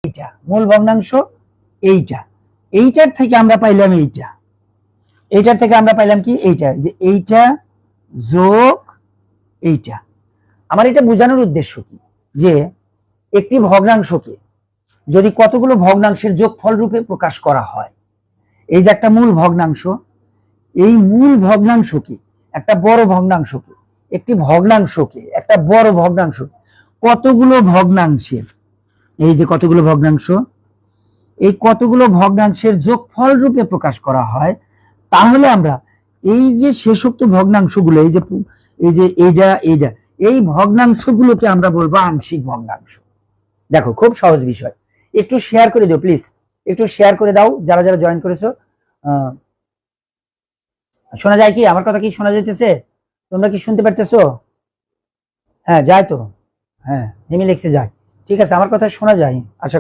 এইটা মূল ভগ্নাংশ, এইটার থেকে আমরা পাইলাম এইটার থেকে আমরা পাইলাম কি এইটা, যে এইটা যোগ এইটা। আমার এটা বোঝানোর উদ্দেশ্য কি, যে একটি ভগ্নাংশকে যদি কতগুলো ভগ্নাংশের যোগফল রূপে প্রকাশ করা হয়, এই যে একটা মূল ভগ্নাংশ, এই মূল ভগ্নাংশকে একটা বড় ভগ্নাংশকে, একটি ভগ্নাংশকে একটা বড় ভগ্নাংশ কতগুলো ভগ্নাংশের, এই যে কতগুলো ভগ্নাংশ, এই কতগুলো ভগ্নাংশের যোগফল রূপে প্রকাশ করা হয়, তাহলে আমরা এই যে শেষোক্ত ভগ্নাংশগুলো, এই যে এইটা এই ভগ্নাংশগুলোকে আমরা বলবো আংশিক ভগ্নাংশ। দেখো খুব সহজ বিষয়, একটু শেয়ার করে দিও প্লিজ, একটু শেয়ার করে দাও যারা যারা জয়েন করেছো। শোনা যায় কি, আমার কথা কি শোনা যাইতেছে? তোমরা কি শুনতে পারতেছো? হ্যাঁ যায় তো, হ্যাঁ হেমি লেখছে যায়, ঠিক আছে, আমার কথা শোনা যায় আশা করি।